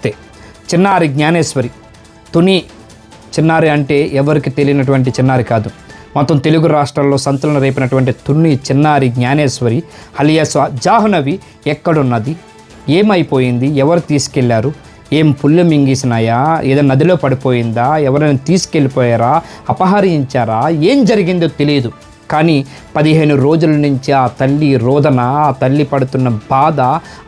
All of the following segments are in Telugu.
నమస్తే. చిన్నారి జ్ఞానేశ్వరి తుని చిన్నారి అంటే ఎవరికి తెలియనటువంటి చిన్నారి కాదు. మొత్తం తెలుగు రాష్ట్రాల్లో సంచలనం రేపినటువంటి తుని చిన్నారి జ్ఞానేశ్వరి అలియాస్ జాహ్నవి ఎక్కడున్నది, ఏమైపోయింది, ఎవరు తీసుకెళ్లారు, ఏం పుల్లు మింగేసినాయా, ఏదైనా నదిలో పడిపోయిందా, ఎవరైనా తీసుకెళ్ళిపోయారా, అపహరించారా, ఏం జరిగిందో తెలియదు. కానీ 15 రోజుల నుంచి ఆ తల్లి రోదన, ఆ తల్లి పడుతున్న బాధ,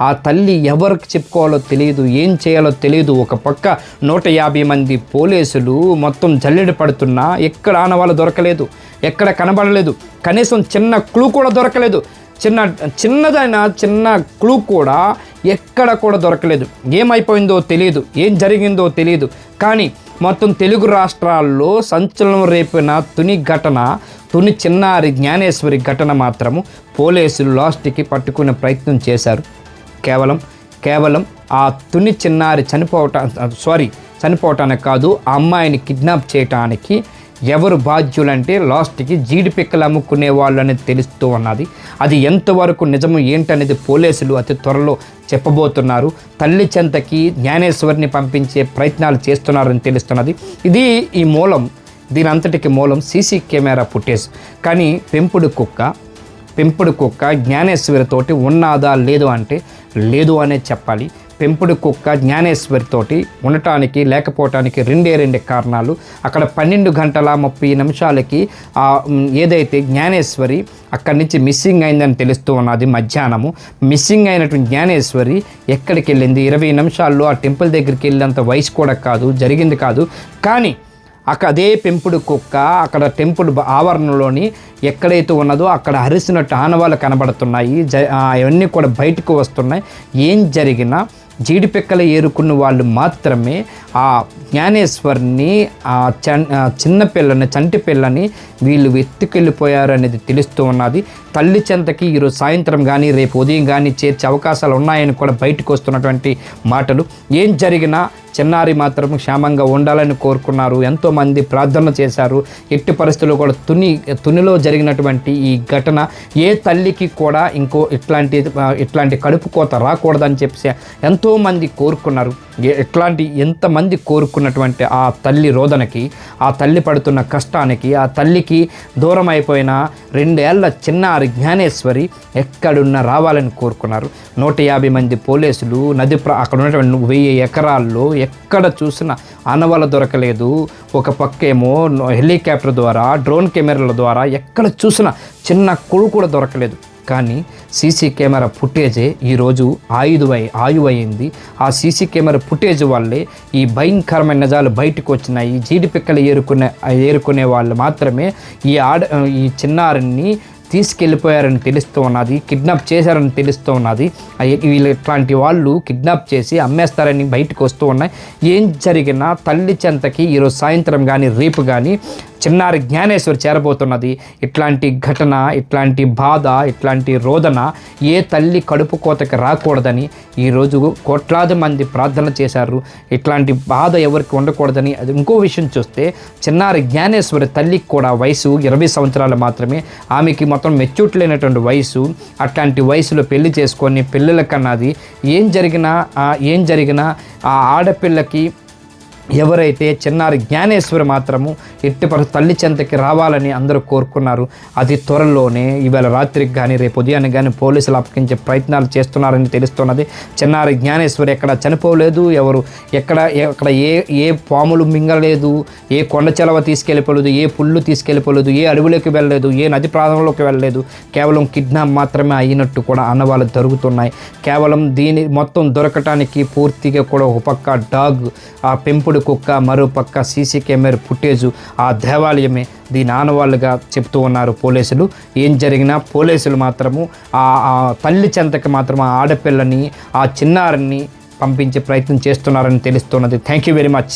ఆ తల్లి ఎవరికి చెప్పుకోవాలో తెలియదు, ఏం చేయాలో తెలియదు. ఒక పక్క 150 మంది పోలీసులు మొత్తం జల్లెడ పడుతున్నా ఎక్కడ ఆనవాళ్ళు దొరకలేదు, ఎక్కడ కనబడలేదు, కనీసం చిన్న క్లూ కూడా దొరకలేదు. చిన్న క్లూ కూడా ఎక్కడ కూడా దొరకలేదు. ఏమైపోయిందో తెలియదు, ఏం జరిగిందో తెలియదు. కానీ మొత్తం తెలుగు రాష్ట్రాల్లో సంచలనం రేపిన తుని చిన్నారి జ్ఞానేశ్వరి ఘటన మాత్రము పోలీసులు లాస్ట్కి పట్టుకునే ప్రయత్నం చేశారు. కేవలం ఆ తుని చిన్నారి చనిపోవటానికి కాదు, ఆ అమ్మాయిని కిడ్నాప్ చేయటానికి ఎవరు బాధ్యులంటే లాస్ట్కి జీడిపిక్కలు అమ్ముకునే వాళ్ళు అనేది తెలుస్తూ ఉన్నది. అది ఎంతవరకు నిజము ఏంటనేది పోలీసులు అతి త్వరలో చెప్పబోతున్నారు. తల్లి చెంతకి జ్ఞానేశ్వరిని పంపించే ప్రయత్నాలు చేస్తున్నారని తెలుస్తున్నది. దీని అంతటికి మూలం సీసీ కెమెరా ఫుటేజ్. కానీ పెంపుడు కుక్క జ్ఞానేశ్వరితోటి ఉన్నదా లేదు అనే చెప్పాలి. పెంపుడు కుక్క జ్ఞానేశ్వరితోటి ఉండటానికి లేకపోవటానికి రెండే కారణాలు. అక్కడ 12 గంటల 30 నిమిషాలకి ఏదైతే జ్ఞానేశ్వరి అక్కడి నుంచి మిస్సింగ్ అయిందని తెలుస్తూ ఉన్నది. మధ్యాహ్నము మిస్సింగ్ అయినటువంటి జ్ఞానేశ్వరి ఎక్కడికి వెళ్ళింది, 20 నిమిషాల్లో ఆ టెంపుల్ దగ్గరికి వెళ్ళేంత వయసు కూడా కాదు, జరిగింది కాదు. కానీ అదే పెంపుడు కుక్క అక్కడ టెంపుల్ ఆవరణలోని ఎక్కడైతే ఉన్నదో అక్కడ అరిసినట్టు ఆనవాళ్ళు కనబడుతున్నాయి. అవన్నీ కూడా బయటకు వస్తున్నాయి. ఏం జరిగినా జీడిపిక్కలు ఏరుకున్న వాళ్ళు మాత్రమే ఆ జ్ఞానేశ్వరిని, ఆ చంటి పిల్లని వీళ్ళు ఎత్తుకెళ్ళిపోయారు అనేది తెలుస్తూ ఉన్నది. తల్లి చెంతకి ఈరోజు సాయంత్రం కానీ రేపు ఉదయం కానీ చేర్చే అవకాశాలు ఉన్నాయని కూడా బయటకు వస్తున్నటువంటి మాటలు. ఏం జరిగినా చిన్నారి మాత్రం క్షేమంగా ఉండాలని కోరుకున్నారు. ఎంతోమంది ప్రార్థన చేశారు. ఎట్టి పరిస్థితుల్లో కూడా తునిలో జరిగినటువంటి ఈ ఘటన ఏ తల్లికి కూడా ఇట్లాంటి కడుపు కోత రాకూడదని చెప్పి ఎంతోమంది కోరుకున్నారు. ఎంతమంది కోరుకున్నటువంటి ఆ తల్లి రోదనకి, ఆ తల్లి పడుతున్న కష్టానికి, ఆ తల్లికి దూరం అయిపోయిన 2 ఏళ్ల చిన్నారి జ్ఞానేశ్వరి ఎక్కడున్నా రావాలని కోరుకున్నారు. 150 మంది పోలీసులు అక్కడ ఉన్నటువంటి 1000 ఎకరాల్లో ఎక్కడ చూసినా ఆనవాళ్ళు దొరకలేదు. ఒక పక్కేమో హెలికాప్టర్ ద్వారా, డ్రోన్ కెమెరాల ద్వారా ఎక్కడ చూసినా చిన్న కుడు కూడా దొరకలేదు. కానీ సీసీ కెమెరా ఫుటేజే ఈరోజు ఆయువైంది. ఆ సీసీ కెమెరా ఫుటేజ్ వల్లే ఈ భయంకరమైన నిజాలు బయటకు వచ్చినాయి. జీడిపిక్కలు ఏరుకునే వాళ్ళు మాత్రమే ఈ చిన్నారిని తీసుకెళ్ళిపోయారని తెలుస్తూ ఉన్నది, కిడ్నాప్ చేశారని తెలుస్తూ ఉన్నది. వీళ్ళు ఇట్లాంటి వాళ్ళు కిడ్నాప్ చేసి అమ్మేస్తారని బయటకు వస్తూ ఉన్నాయి. ఏం జరిగినా తల్లి చెంతకి ఈరోజు సాయంత్రం కానీ రేపు కానీ చిన్నారి జ్ఞానేశ్వరి చేరబోతున్నది. ఇట్లాంటి ఘటన, ఇట్లాంటి బాధ, ఇట్లాంటి రోదన ఏ తల్లి కడుపు కోతకి రాకూడదని ఈరోజు కోట్లాది మంది ప్రార్థన చేశారు. ఇట్లాంటి బాధ ఎవరికి ఉండకూడదని. అది ఇంకో విషయం చూస్తే చిన్నారి జ్ఞానేశ్వరి తల్లికి కూడా వయసు 20 సంవత్సరాలు మాత్రమే. ఆమెకి మొత్తం మెచ్యూరిటీ లేనటువంటి వయసు. అట్లాంటి వయసులో పెళ్లి చేసుకొని పిల్లల కన్నది. ఏం జరిగినా ఆ ఆడపిల్లకి ఎవరైతే చిన్నారి జ్ఞానేశ్వరి మాత్రము తల్లి చెంతకి రావాలని అందరూ కోరుకున్నారు. అది త్వరలోనే ఇవాళ రాత్రికి కానీ రేపు ఉదయానికి కానీ పోలీసులు అప్పగించే ప్రయత్నాలు చేస్తున్నారని తెలుస్తున్నది. చిన్నారి జ్ఞానేశ్వరి ఎక్కడ చనిపోలేదు, ఎక్కడ ఏ పాములు మింగలేదు, ఏ కొండ చెలవ తీసుకెళ్ళిపోలేదు, ఏ పుల్లు తీసుకెళ్ళిపోలేదు, ఏ అడవులోకి వెళ్ళలేదు, ఏ నది ప్రాంతంలోకి వెళ్ళలేదు. కేవలం కిడ్నాప్ మాత్రమే అయినట్టు కూడా అన్నవాళ్ళు జరుగుతున్నాయి. కేవలం దీని మొత్తం దొరకటానికి పూర్తిగా కూడా ఒక పక్క డాగ్, ఆ పెంపుడు కుక్క, మరో పక్క సీసీ కెమెరా ఫుటేజు, ఆ దేవాలయమే దీని ఆనవాళ్ళుగా చెప్తూ ఉన్నారు పోలీసులు. ఏం జరిగినా పోలీసులు మాత్రము ఆ తల్లి చెంతకి మాత్రం ఆ ఆడపిల్లని, ఆ చిన్నారిని పంపించే ప్రయత్నం చేస్తున్నారని తెలుస్తున్నది. Thank you very much.